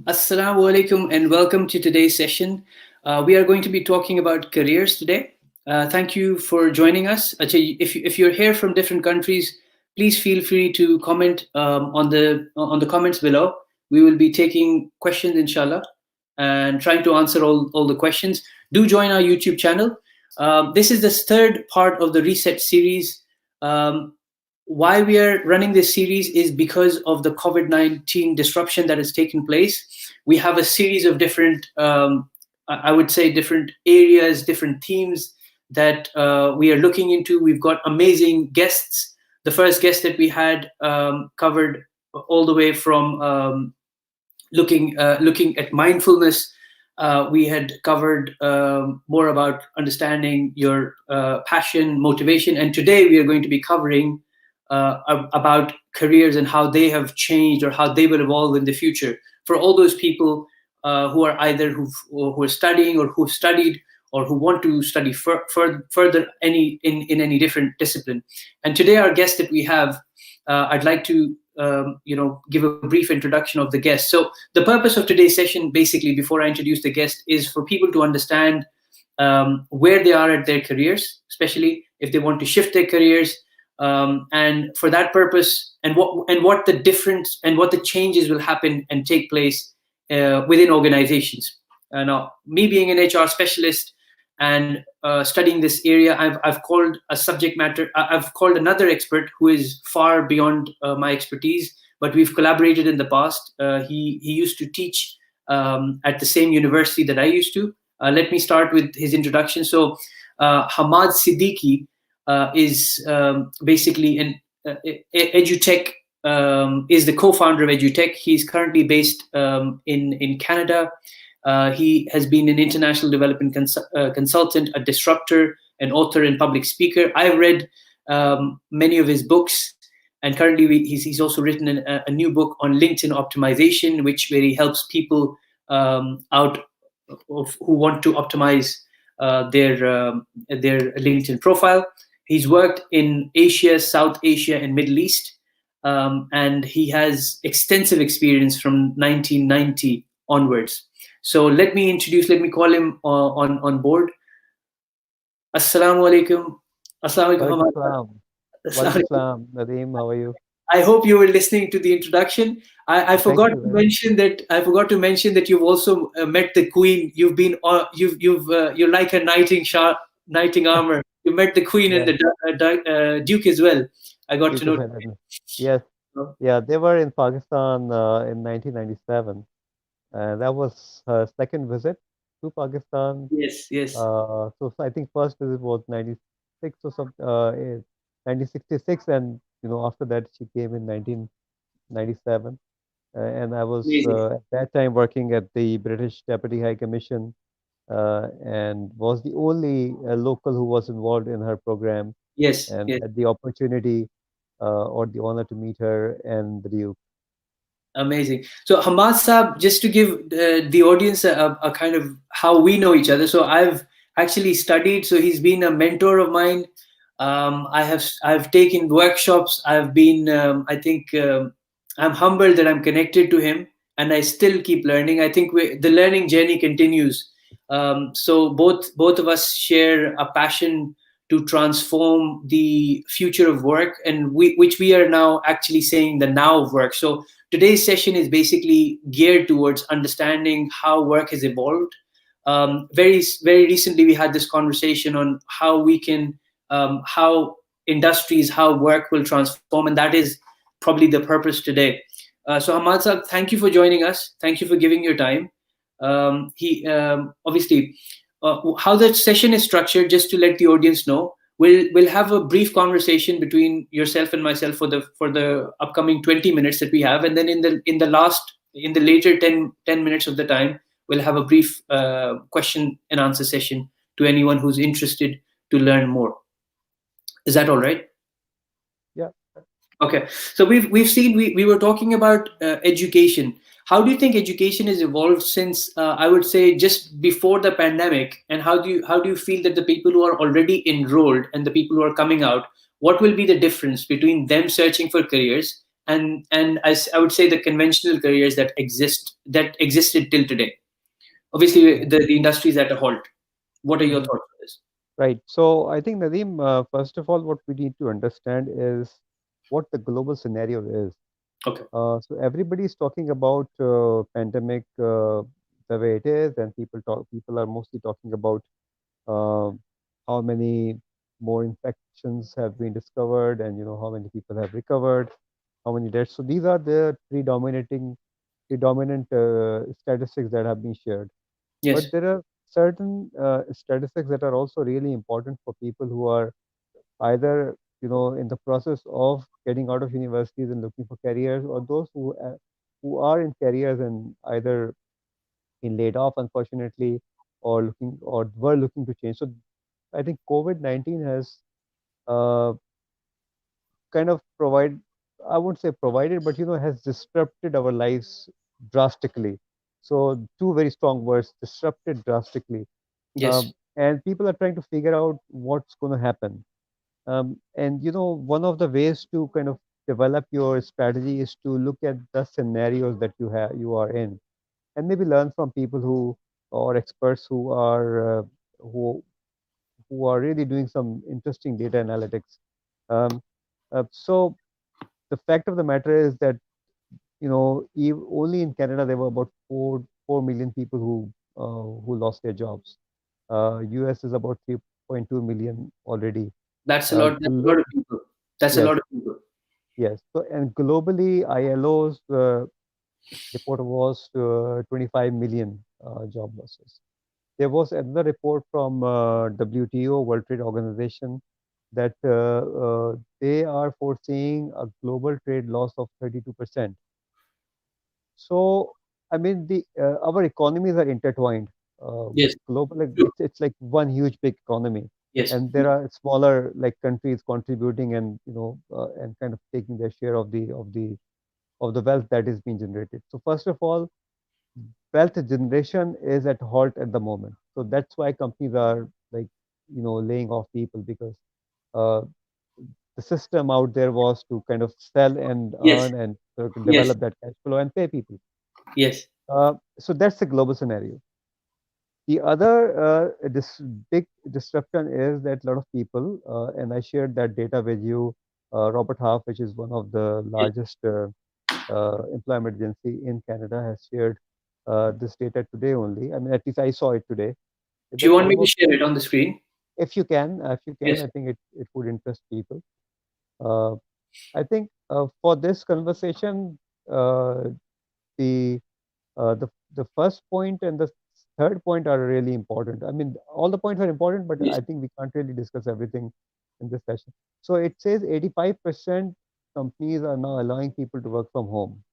Assalamu alaikum and welcome to today's session. We are going to be talking about careers today. Thank you for joining us. Actually, if you're here from different countries, please feel free to comment on the comments below. We will be taking questions, inshallah, and trying to answer all the questions. Do join our YouTube channel. This is the third part of the Reset series. Um, why we are running this series is because of the COVID-19 disruption that has taken place. We have a series of different, I would say, different areas, different themes that we are looking into. We've got amazing guests. The first guest that we had covered all the way from looking at mindfulness. We had covered more about understanding your passion, motivation, and today we are going to be covering about careers and how they have changed or how they will evolve in the future for all those people who are either who are studying or who've studied or who want to study further in any different discipline. And today our guest that we have, I'd like to give a brief introduction of the guest. So the purpose of today's session, basically, before I introduce the guest, is for people to understand where they are at their careers, especially if they want to shift their careers, and for that purpose, and what the difference and what the changes will happen and take place within organizations. Now, me being an HR specialist and studying this area, I've called a subject matter. I've called another expert who is far beyond my expertise, but we've collaborated in the past. He used to teach at the same university that I used to. Let me start with his introduction. So, Hammad Siddiqui is basically an EduTech. Is the co-founder of EduTech. He's currently based in Canada. He has been an international development consultant, a disruptor, an author, and public speaker. I've read many of his books, and currently he's also written a new book on LinkedIn optimization, where he helps people out who want to optimize their LinkedIn profile. He's worked in Asia, South Asia, and Middle East, and he has extensive experience from 1990 onwards. So let me call him on board. Assalamu alaikum. Assalamu alaikum, Walaikum Hamad. salam. Assalamu Walaikum alaikum. salam. Nadeem, how are you? I hope you were listening to the introduction. I Thank forgot you to very much. mention that you've also met the Queen. You've been you're like a knighting armor. You met the Queen and Yeah, the Duke as well. I got to Duke know. of Edinburgh. Yes, yeah, they were in Pakistan in 1997. That was her second visit to Pakistan. Yes, yes. So I think first visit was 96 or something, 1966, and after that she came in 1997. And I was Amazing. at that time working at the British Deputy High Commission and was the only local who was involved in her program Yes, and yes. had the opportunity or the honor to meet her and the Duke. Amazing. So Hamad Saab, just to give the audience a kind of how we know each other. So I've actually studied. So he's been a mentor of mine. I've taken workshops. I've been. I think I'm humbled that I'm connected to him, and I still keep learning. I think the learning journey continues. So both of us share a passion to transform the future of work, and which we are now actually saying the now of work. So today's session is basically geared towards understanding how work has evolved. Very recently, we had this conversation on how we can, how industries, how work will transform, and that is probably the purpose today. So Hamad Saab, thank you for joining us. Thank you for giving your time. He obviously how the session is structured. Just to let the audience know, we'll have a brief conversation between yourself and myself for the upcoming 20 minutes that we have, and then in the later 10 minutes of the time, we'll have a brief question and answer session to anyone who's interested to learn more. Is that all right? Yeah. Okay, so we've seen we were talking about education. How do you think education has evolved since I would say just before the pandemic, and how do you feel that the people who are already enrolled and the people who are coming out, what will be the difference between them searching for careers and I would say the conventional careers that exist that existed till today? Obviously, the industry is at a halt. What are your Mhm. thoughts on this? Right. So I think, Nadeem, first of all, what we need to understand is what the global scenario is. Okay. So everybody is talking about pandemic the way it is, and people are mostly talking about um, how many more infections have been discovered, and how many people have recovered, how many deaths. So these are the predominant statistics that have been shared. Yes. But there are certain statistics that are also really important for people who are either in the process of getting out of universities and looking for careers, or those who are in careers and either been laid off, unfortunately, or were looking to change. So I think COVID-19 has uh, kind of I won't say provided, but has disrupted our lives drastically. So two very strong words: disrupted drastically. Yes. And people are trying to figure out what's going to happen. And one of the ways to kind of develop your strategy is to look at the scenarios that you are in, and maybe learn from people who or experts who who are really doing some interesting data analytics. Um, so the fact of the matter is that only in Canada there were about 4 million people who lost their jobs. US is about 3.2 million already. That's a lot. That's a lot Glo- of people. That's a yes, lot of people. yes. So and globally, ILO's report was 25 million job losses. There was another report from WTO, World Trade Organization, that they are foreseeing a global trade loss of 32%. So, I mean, the our economies are intertwined. Yes. Global, like, True. it's like one huge big economy, Yes. and there are smaller like countries contributing and and kind of taking their share of the wealth that is being generated. So first of all, wealth generation is at halt at the moment. So that's why companies are like laying off people, because uh, the system out there was to kind of sell and Yes. earn and Yes. develop that cash flow and pay people. Yes. So that's the global scenario. The other this big disruption is that a lot of people, and I shared that data with you, Robert Half, which is one of the Yes. largest employment agency in Canada, has shared this data today only. I mean, at least I saw it today. Do you That want me to almost, share it on the screen? if you can, Yes. I think it would interest people. Uh, I think for this conversation, uh, the the first point and the third point are really important. I mean, all the points are important, but Yes. I think we can't really discuss everything in this session. So it says 85% companies are now allowing people to work from home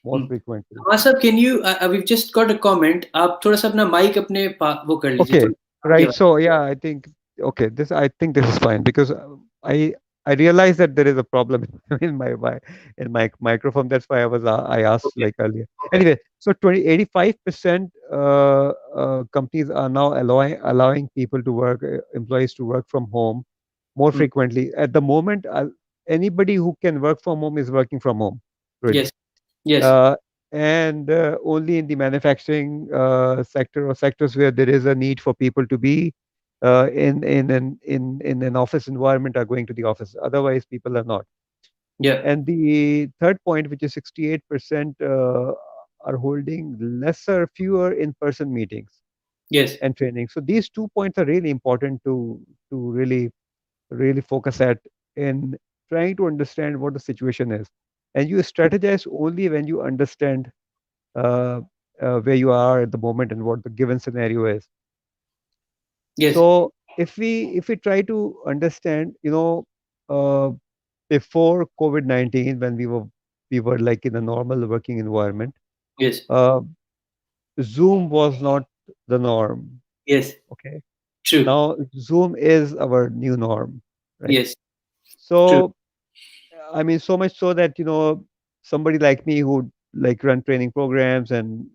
more Hmm. frequently. हाँ sir, can you? We've just got a comment. आप थोड़ा सा अपना mic अपने वो कर लीजिए Okay, थोड़ा आगे right. वाला. So yeah, I think this is fine, because I realized that there is a problem in my microphone. That's why I asked Okay. like earlier. Okay. Anyway, so 85% companies are now allowing people to employees to work from home more Hmm. frequently. At the moment, anybody who can work from home is working from home, really. Yes. Yes. uh, and only in the manufacturing sector or sectors where there is a need for people to be in an office environment are going to the office. Otherwise, people are not. Yeah. And the third point, which is 68%, are holding fewer in-person meetings Yes. and training. So these 2 points are really important to really focus at in trying to understand what the situation is. And you strategize only when you understand uh, where you are at the moment and what the given scenario is. Yes. So if we try to understand, uh, before COVID-19, when we were like in a normal working environment, Yes. uh, Zoom was not the norm. Yes. Okay, True. now Zoom is our new norm, right? Yes. True. So I mean, so much so that somebody like me who like run training programs and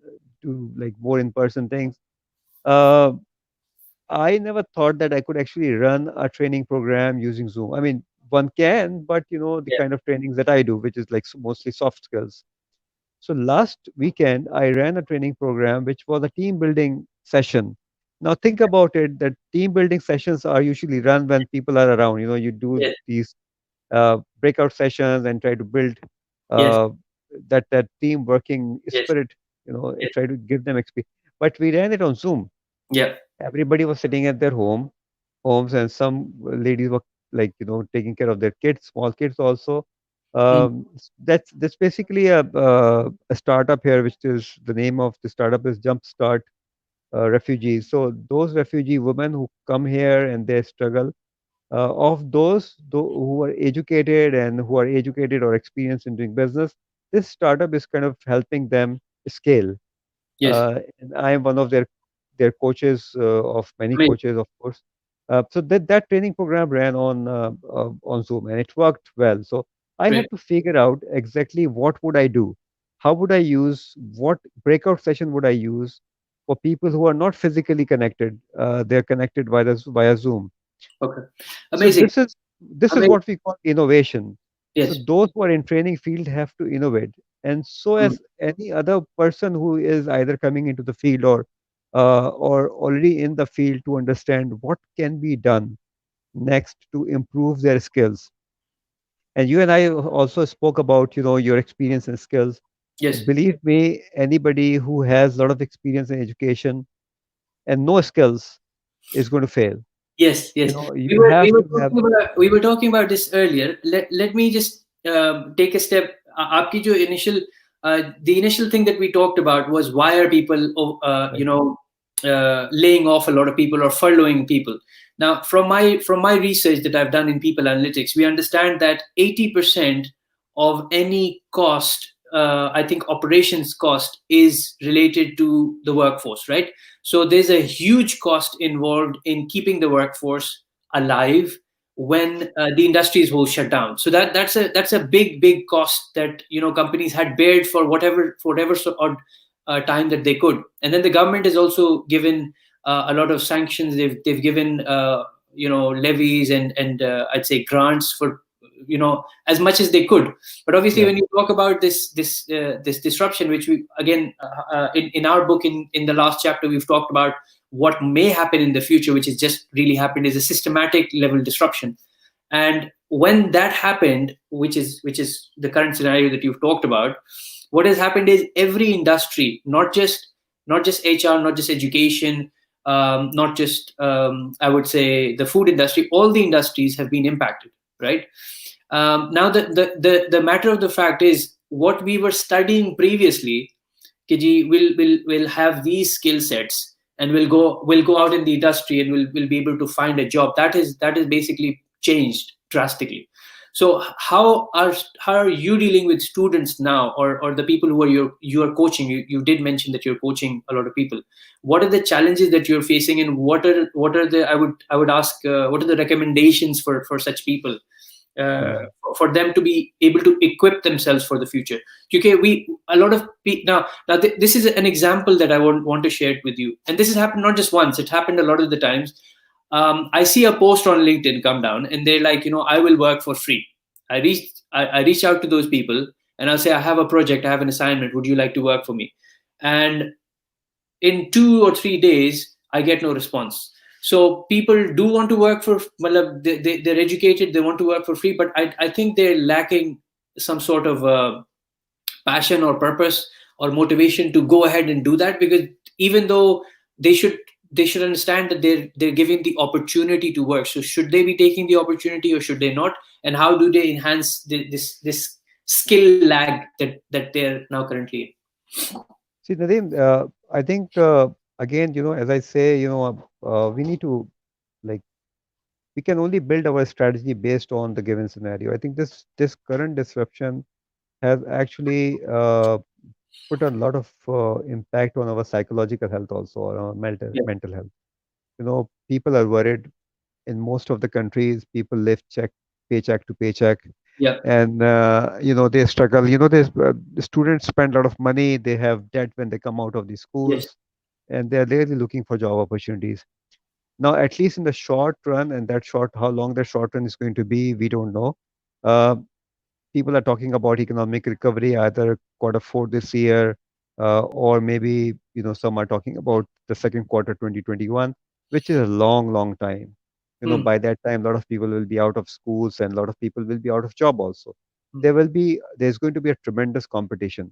do like more in-person things. Uh, I never thought that I could actually run a training program using Zoom. I mean, one can, but the Yeah. kind of trainings that I do, which is like mostly soft skills. So last weekend, I ran a training program which was a team building session. Now think about it, that team building sessions are usually run when people are around. You know, you do Yes. these breakout sessions and try to build Yes. uh, that team working Yes. spirit. You know, Yes. try to give them experience. But we ran it on Zoom. Yeah. Everybody was sitting at their homes, and some ladies were, like, taking care of their kids, small kids also. Mm. That's basically a startup here, which is the name of the startup is Jumpstart Refugees. So those refugee women who come here and they struggle, of those who are educated and who are educated or experienced in doing business, this startup is kind of helping them scale. Yes. And I am one of their coaches, of many Amazing. coaches, of course. So that training program ran on Zoom, and it worked well. So I Great. had to figure out exactly what would I do, how would I use, what breakout session would I use for people who are not physically connected. They're connected via Zoom. Okay. So Amazing. this is Amazing. what we call innovation. So Yes. those who are in training field have to innovate, and so Mm. as any other person who is either coming into the field or already in the field, to understand what can be done next to improve their skills. And you and I also spoke about your experience and skills. Yes. Believe me, anybody who has a lot of experience in education and no skills is going to fail. Yes, yes. You have to have. We were talking about this earlier. Let me just take a step. आपकी जो initial the initial thing that we talked about was why are people Right. laying off a lot of people or furloughing people. Now, from my research that I've done in people analytics, we understand that 80% of any cost, I think operations cost, is related to the workforce, right? So there's a huge cost involved in keeping the workforce alive when the industries will shut down. So that's a big cost that companies had bared for whatever time that they could. And then the government has also given a lot of sanctions. They've given levies and I'd say grants for as much as they could. But obviously, Yeah. when you talk about this disruption, which we again in our book in the last chapter we've talked about what may happen in the future, which has just really happened, is a systematic level disruption. And when that happened, which is the current scenario that you've talked about, what has happened is every industry, not just HR, not just education, not just I would say the food industry, all the industries have been impacted, right? Now the matter of the fact is what we were studying previously, Kiji, will have these skill sets and will go out in the industry and will be able to find a job. That is basically changed drastically. So how are you dealing with students now, or the people who are you are coaching? You did mention that you're coaching a lot of people. What are the challenges that you're facing, and what are the I would ask what are the recommendations for such people, uh, Mhm. for them to be able to equip themselves for the future? Okay, we a lot of now this is an example that I want to share it with you, and this has happened not just once; it happened a lot of the times. I see a post on LinkedIn come down, and they're like, I will work for free. I reach out to those people, and I'll say, I have a project, I have an assignment. Would you like to work for me? And in 2 or 3 days I get no response. So people do want to work for, well, they're educated, they want to work for free, but I think they're lacking some sort of passion or purpose or motivation to go ahead and do that, because even though they should they should understand that they're given the opportunity to work. So should they be taking the opportunity or should they not? And how do they enhance this skill lag that they're now currently in? See, Nadeem, I think, again, as I say, we need to, like, we can only build our strategy based on the given scenario. I think this current disruption has actually put a lot of impact on our psychological health also, or our mental Yeah. mental health. People are worried. In most of the countries, people live paycheck to paycheck, Yeah. and they struggle. The students spend a lot of money. They have debt when they come out of the Yes. schools, and they're really looking for job opportunities. Now, at least in the short run, and how long that short run is going to be, we don't know. Uh, People are talking about economic recovery, either quarter 4 this year, or maybe some are talking about the second quarter 2021, which is a long, long time. Hmm. By that time, a lot of people will be out of schools and a lot of people will be out of job also. Hmm. There's going to be a tremendous competition.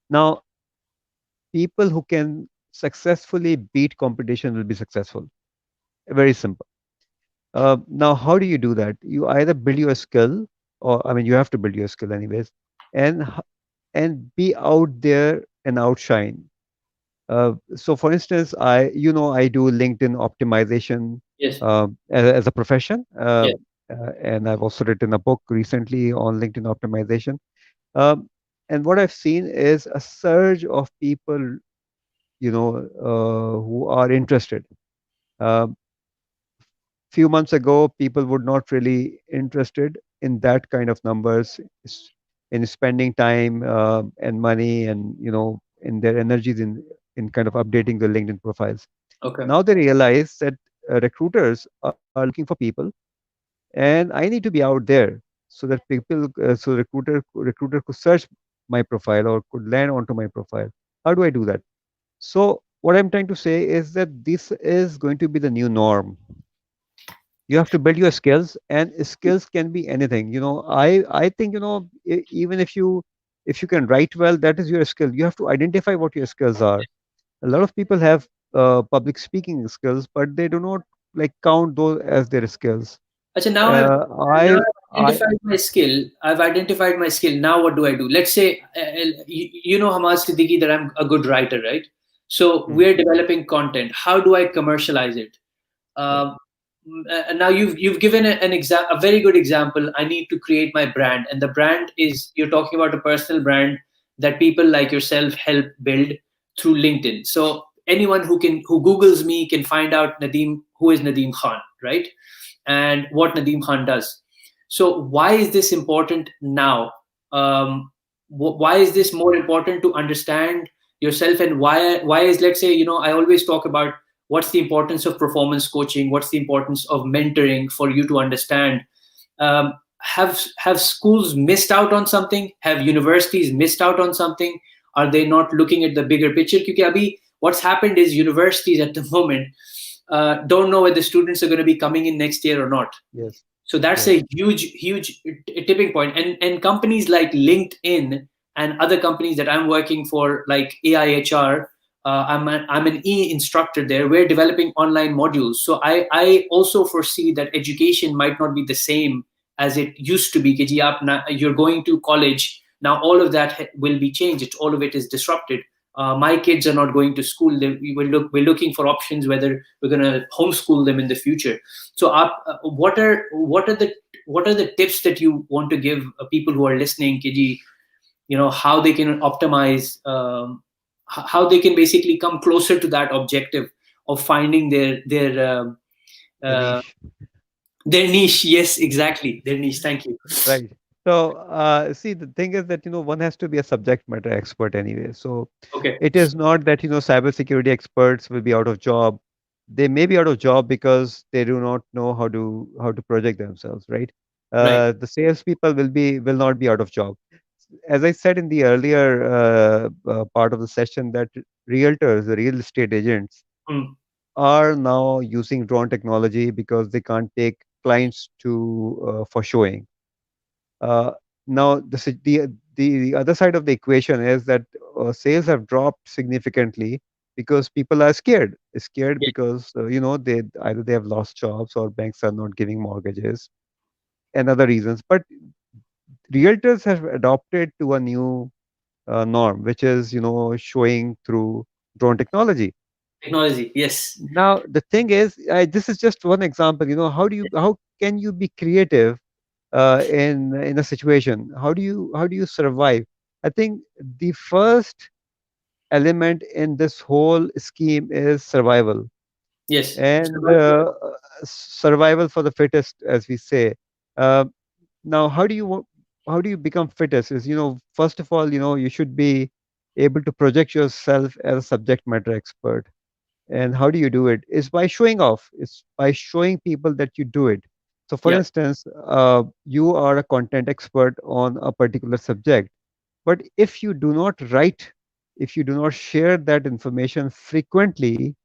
Now, people who can successfully beat competition will be successful. Very simple. Now, how do you do that? You either build your skill, or I mean, you have to build your skill anyways, and be out there and outshine. So, for instance, I do LinkedIn optimization Yes. as a profession, Yes. and I've also written a book recently on LinkedIn optimization. Um, and what I've seen is a surge of people, who are interested. Uh, Few months ago, people would not really interested in that kind of numbers, in spending time and money, and in their energies in kind of updating their LinkedIn profiles. Okay. Now they realize that recruiters are looking for people, and I need to be out there so that so recruiter could search my profile or could land onto my profile. How do I do that? So what I'm trying to say is that this is going to be the new norm. You have to build your skills, and skills can be anything. I think, even if you can write well, that is your skill. You have to identify what your skills are. A lot of people have public speaking skills, but they do not like count those as their skills. So uh, now i I've i identified my skill. I've identified my skill. Now what do I do? Let's say you know Hammad Siddiqui, that I'm a good writer, right? So Mhm. we're developing content. How do I commercialize it? Right. Um, Now you've given a very good example. I need to create my brand, and the brand is, you're talking about a personal brand that people like yourself help build through LinkedIn. So anyone who Googles me can find out Nadeem, who is Nadeem Khan, right? And what Nadeem Khan does. So why is this important now? Why is this more important to understand yourself, and why is, let's say, I always talk about what's the importance of performance coaching, what's the importance of mentoring for you to understand. Have schools missed out on something? Have universities missed out on something? Are they not looking at the bigger picture? Because abhi, what's happened is universities at the moment don't know whether students are going to be coming in next year or not. Yes. So that's Yes. a huge tipping point. And companies like LinkedIn and other companies that I'm working for, like AIHR, I'm an instructor there. We're developing online modules. So I also foresee that education might not be the same as it used to be. कि जी आप you're going to college now. All of that will be changed. All of it is disrupted. My kids are not going to school. We're looking for options whether we're going to homeschool them in the future. So, what are the tips that you want to give people who are listening, Kiji? How they can optimize, how they can basically come closer to that objective of finding The uh, niche. their niche. Yes, exactly, their niche. Thank you. Right. So, see, the thing is that, one has to be a subject matter expert anyway. So, Okay. it is not that, cybersecurity experts will be out of job. They may be out of job because they do not know how to project themselves, right? Right. The salespeople will not be out of job. As I said in the earlier part of the session, that realtors, the real estate agents, Hmm. are now using drone technology because they can't take clients to for showing. uh, Now, the other side of the equation is that sales have dropped significantly because people are scared Yeah. because they either they have lost jobs or banks are not giving mortgages and other reasons. But realtors have adopted to a new norm, which is showing through drone technology. Technology. Yes. Now, the thing is, this is just one example. How can you be creative in a situation? How do you survive? I think the first element in this whole scheme is survival, Yes. and survival for the fittest, as we say. Uh, Now, how do you become fittest? Is first of all, you should be able to project yourself as a subject matter expert. And how do you do it? Is by showing off. It's by showing people that you do it. So, for Yeah. instance, you are a content expert on a particular subject. But if you do not write, if you do not share that information frequently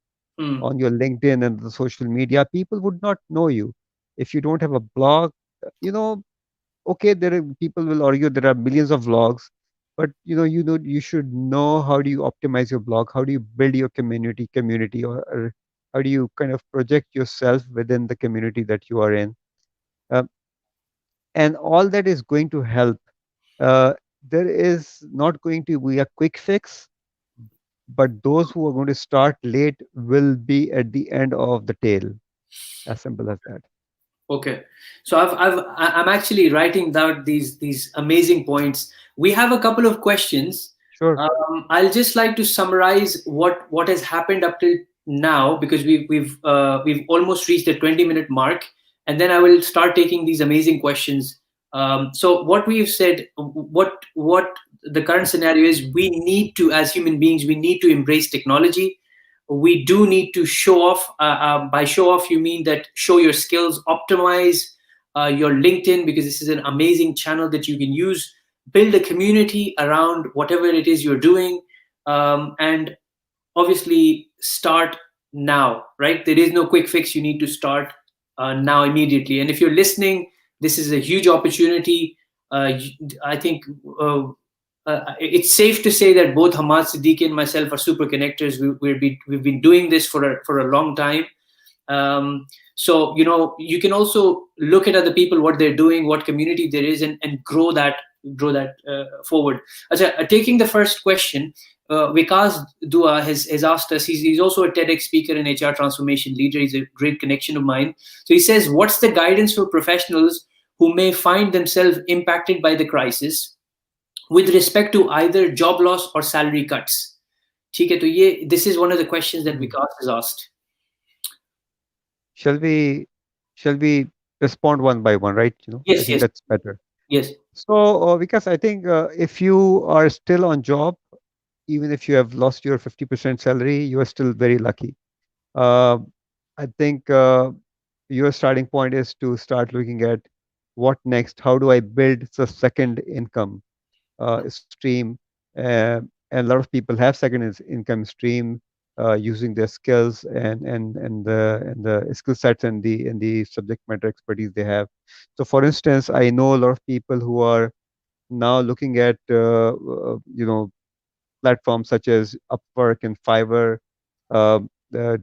Hmm. on your LinkedIn and the social media, people would not know you. If you don't have a blog, you know, okay, there are people will argue there are millions of blogs, but you should know how do you optimize your blog, how do you build your community, or how do you kind of project yourself within the community that you are in, uh, and all that is going to help. Uh, there is not going to be a quick fix, but those who are going to start late will be at the end of the tail. As simple as that. Okay, so I'm actually writing down these amazing points. We have a couple of questions. Sure. I'll just like to summarize what has happened up till now, because we've almost reached the 20-minute mark, and then I will start taking these amazing questions. So what we've said, what the current scenario is, we need to, as human beings, we need to embrace technology. We do need to show off. By show off, you mean that show your skills, optimize your LinkedIn, because this is an amazing channel that you can use. Build a community around whatever it is you're doing, and obviously start now. Right? There is no quick fix. You need to start now, immediately. And if you're listening, this is a huge opportunity. I think. It's safe to say that both Hammad Siddiqui and myself are super connectors. We've been doing this for a long time. So you can also look at other people, what they're doing, what community there is, and grow that forward. Taking the first question, Vikas Dua has asked us. He's also a TEDx speaker and HR transformation leader. He's a great connection of mine. So he says, what's the guidance for professionals who may find themselves impacted by the crisis with respect to either job loss or salary cuts? ठीक है, तो ये this is one of the questions that Hmm. Vikas has asked. Shall we shall we respond one by one, right? I Yes, think yes, that's better. yes, So, because I think if you are still on job, even if you have lost your 50% salary, you are still very lucky. Uh, I think your starting point is to start looking at what next. How do I build the second income stream? And a lot of people have income stream using their skills and the skill sets and the subject matter expertise they have. So, for instance, I know a lot of people who are now looking at platforms such as Upwork and Fiverr. Uh,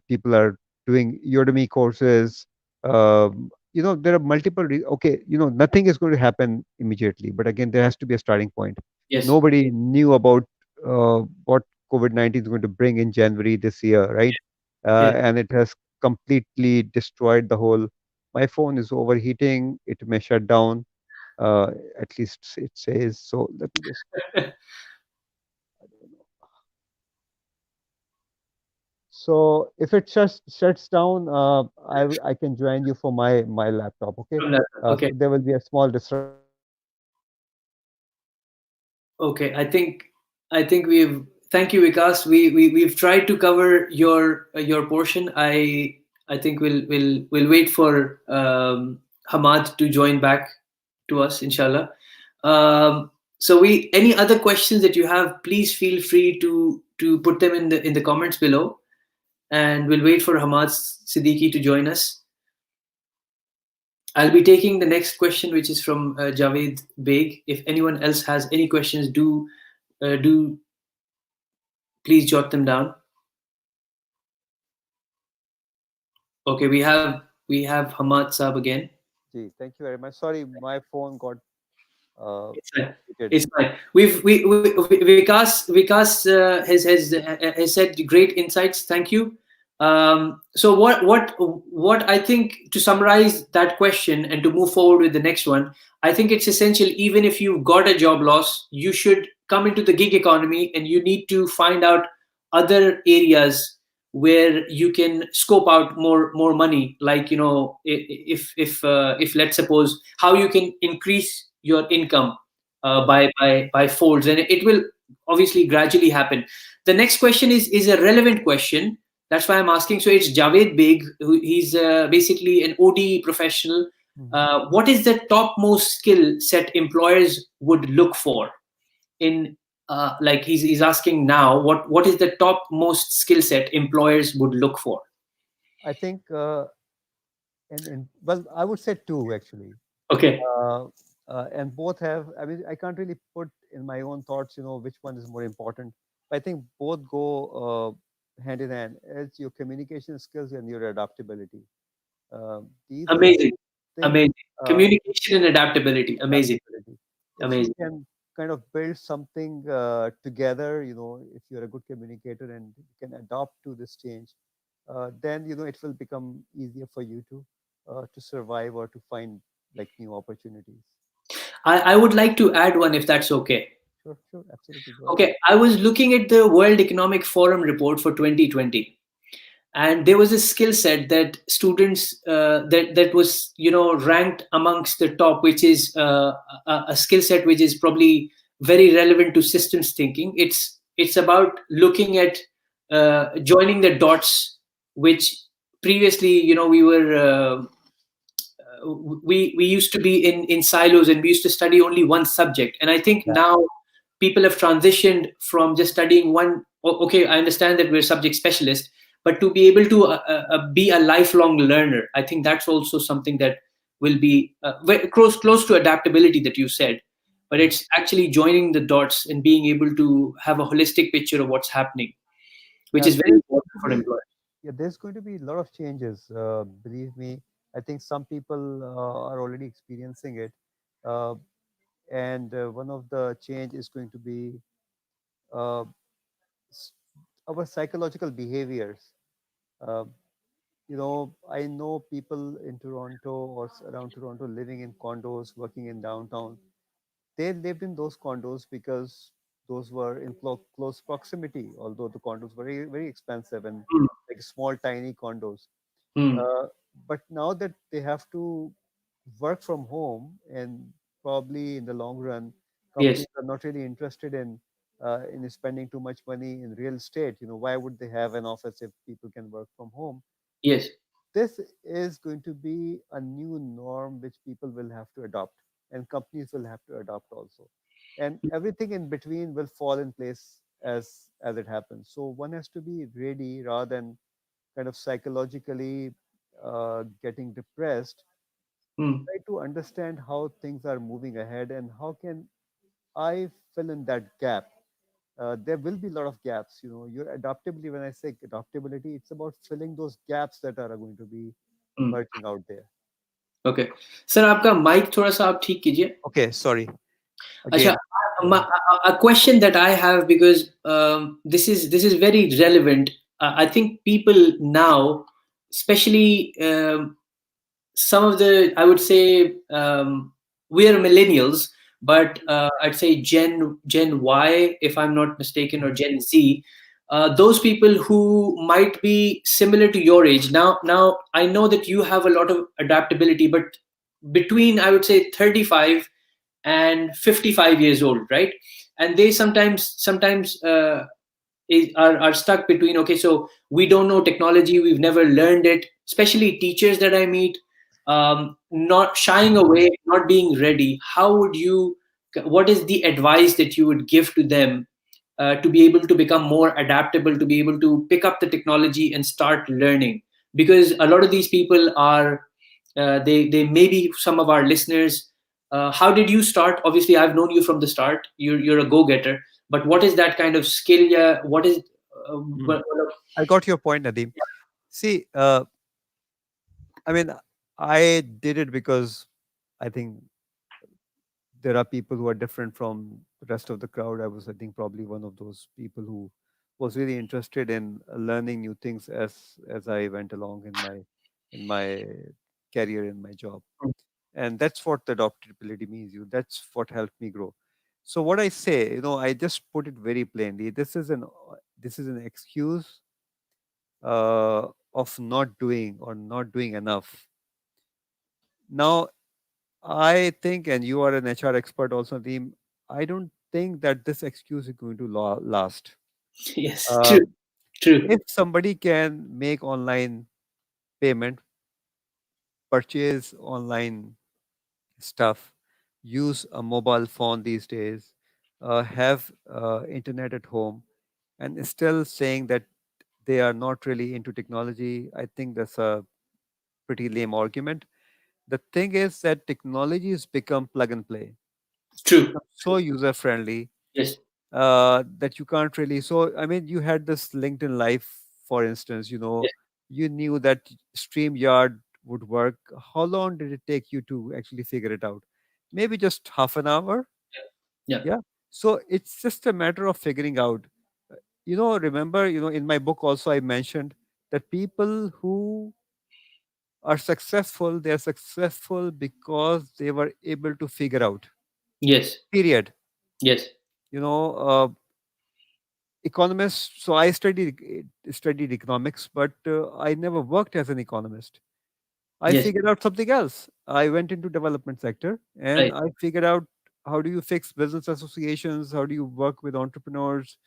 People are doing Udemy courses. There are multiple. Okay, nothing is going to happen immediately, but again, there has to be a starting point. yes, Nobody knew about what COVID-19 is going to bring in January this year, right? yes. And it has completely destroyed the whole. My phone is overheating. It may shut down. Uh, at least it says so. Let me just. I don't know. So if it shuts down, I can join you for my laptop. Okay. From that. Okay, So there will be a small disruption. okay. I think we've. Thank you, Vikas. We've tried to cover your portion. I think we'll wait for Hamad to join back to us, inshallah. So we any other questions that you have, please feel free to put them in the comments below, and we'll wait for Hammad Siddiqui to join us. I'll be taking the next question, which is from Javed Beg. If anyone else has any questions, do please jot them down. Okay, we have Hamad Saab again. Gee, thank you very much. Sorry, my phone got It's fine. heated. It's fine. Vikas has said great insights. Thank you. So what I think, to summarize that question and to move forward with the next one, I think it's essential. Even if you've got a job loss, you should come into the gig economy, and you need to find out other areas where you can scope out more money. Like, if let's suppose, how you can increase your income by folds, and it will obviously gradually happen. The next question is a relevant question. That's why I'm asking. So it's Javed Beg, who he's basically an OD professional. Mhm. What is the topmost skill set employers would look for? in like he's asking now, what is the top most skill set employers would look for? I think, and well, I would say two actually. Okay, uh, and both have, I mean, I can't really put in my own thoughts, which one is more important. I think both go hand in hand. It's your communication skills and your adaptability. These are amazing, things. amazing. uh, Communication and adaptability, amazing, Adaptability, if you amazing. can kind of build something together, if you're a good communicator and you can adapt to this change, then it will become easier for you to survive or to find like new opportunities. I would like to add one if that's okay. Sure, sure, absolutely. Go ahead. Okay, I was looking at the World Economic Forum report for 2020, and there was a skill set that students that was ranked amongst the top, which is a skill set which is probably very relevant to systems thinking. It's about looking at joining the dots, which previously we were we used to be in silos, and we used to study only one subject. And I think Yeah, now people have transitioned from just studying one. Okay, I understand that we're subject specialist, but to be able to be a lifelong learner, I think that's also something that will be very close to adaptability that you said. But yeah. it's actually joining the dots and being able to have a holistic picture of what's happening, which Yeah, is very there's going important to for be employers. yeah, there's going to be a lot of changes. Believe me, I think some people are already experiencing it, uh, and one of the change is going to be uh, s- our psychological behaviors. Uh, I know people in Toronto or around Toronto living in condos, working in downtown. They lived in those condos because those were in close proximity, although the condos were very, very expensive and Mm, like small, tiny condos. mm, Uh, but now that they have to work from home, and probably in the long run, yes, companies are not really interested in spending too much money in real estate. Why would they have an office if people can work from home? yes. This is going to be a new norm which people will have to adopt, and companies will have to adopt also, and everything in between will fall in place as it happens. So one has to be ready rather than kind of psychologically getting depressed. Mm, Try to understand how things are moving ahead and how can I fill in that gap. There will be a lot of gaps. Your adaptability, when I say adaptability, it's about filling those gaps that are going to be mm. emerging out there. Okay sir, आपका mic थोड़ा सा आप ठीक कीजिए. Okay, sorry. अच्छा, Again, uh, a question that I have, because this is very relevant. I think people now, especially some of the, I would say, we are millennials, but I'd say Gen Y, if I'm not mistaken, or mhm, Gen Z. Those people who might be similar to your age now, I know that you have a lot of adaptability, but between, I would say, 35 and 55 years old, right? And they sometimes are stuck between, okay, so we don't know technology, we've never learned it, especially teachers that I meet, not shying away, not being ready. How would you, what is the advice that you would give to them, to be able to become more adaptable, to be able to pick up the technology and start learning? Because a lot of these people are, they may be some of our listeners. How did you start? Obviously, I've known you from the start. You're a go-getter, but what is that kind of skill? Yeah, what is mm. I got your point, Nadeem. See, I mean, I did it because I think there are people who are different from the rest of the crowd. I was, I think, probably one of those people who was really interested in learning new things as I went along in my career, in my job. And that's what the adaptability means. That's what helped me grow. So what I say, I just put it very plainly. This is an excuse of not doing or not doing enough. Now, I think, and you are an HR expert also, Deem, I don't think that this excuse is going to last. yes, Uh, true, true. if somebody can make online payment, purchase online stuff, use a mobile phone these days, have internet at home and still saying that they are not really into technology, I think that's a pretty lame argument. The thing is that technology has become plug and play, True. become so user friendly Yes. that you can't really. So, I mean, you had this LinkedIn Live, for instance, Yes. you knew that StreamYard would work. How long did it take you to actually figure it out? Maybe just half an hour. Yeah. Yeah. So it's just a matter of figuring out. Remember, in my book also I mentioned that people who are successful, they're successful because they were able to figure out. Yes. Period. Yes. You know, economists. So I studied economics, but I never worked as an economist. I Yes. figured out something else. I went into development sector and Right. I figured out how do you fix business associations, how do you work with entrepreneurs,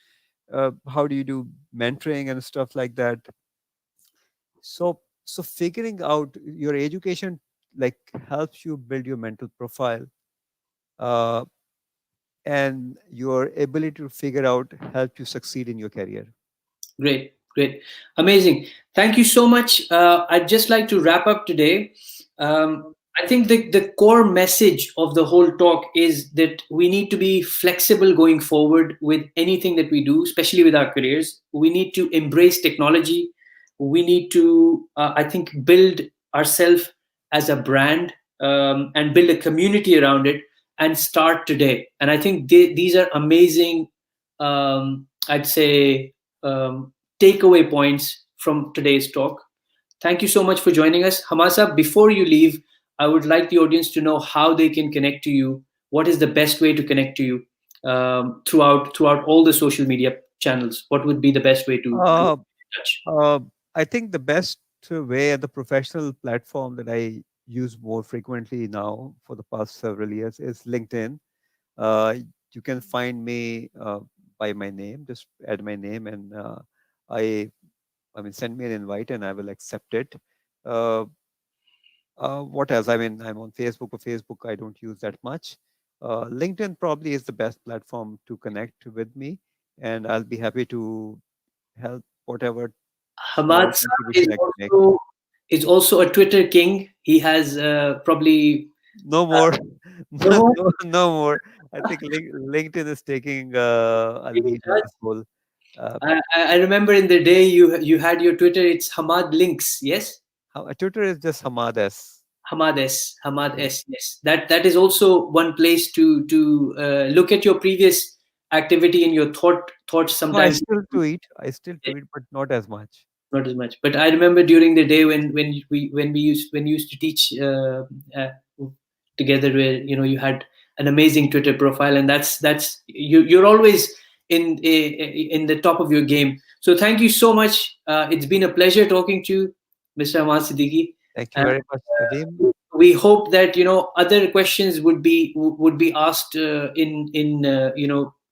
how do you do mentoring and stuff like that. So figuring out your education like helps you build your mental profile, uh, and your ability to figure out help you succeed in your career. Great, great, amazing. Thank you so much. I'd just like to wrap up today. I think the core message of the whole talk is that we need to be flexible going forward with anything that we do, especially with our careers. We need to embrace technology. We need to, I think, build ourselves as a brand, and build a community around it and start today. And I think these are amazing, I'd say, takeaway points from today's talk. Thank you so much for joining us. Hamasa, before you leave, I would like the audience to know how they can connect to you. What is the best way to connect to you, throughout all the social media channels? What would be the best way to Uh, touch? uh, I think the best way and the professional platform that I use more frequently now for the past several years is LinkedIn. Uh, you can find me by my name. Just add my name, and I, I mean, send me an invite, and I will accept it. Uh, what else? I mean, I'm on Facebook, but Facebook I don't use that much. LinkedIn probably is the best platform to connect with me, and I'll be happy to help whatever small Hamad Saab contribution I can make. is also a Twitter king. He has probably No uh, more, no more. no more. I think LinkedIn is taking a lead in this whole. Uh, I remember in the day you had your Twitter. It's Hamad Links. Yes. Twitter is just Hamad S. Hamad S. Hamad Yeah. S. Yes, that is also one place to look at your previous activity and your thoughts. No, I Sometimes still tweet. I still tweet, but not as much. not as much. But I remember during the day when you used to teach together, where you had an amazing Twitter profile, and that's you're always in the top of your game. So thank you so much. It's been a pleasure talking to you, Mr. Ahmad Siddiqui. Thank you very much, Nadeem. We hope that other questions would be asked, in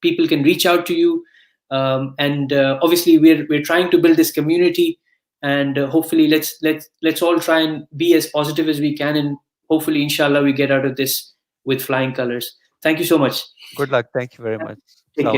people can reach out to you, and obviously we're trying to build this community, and hopefully let's all try and be as positive as we can, and hopefully inshallah we get out of this with flying colors. Thank you so much. Good luck. Thank you very much. Take care.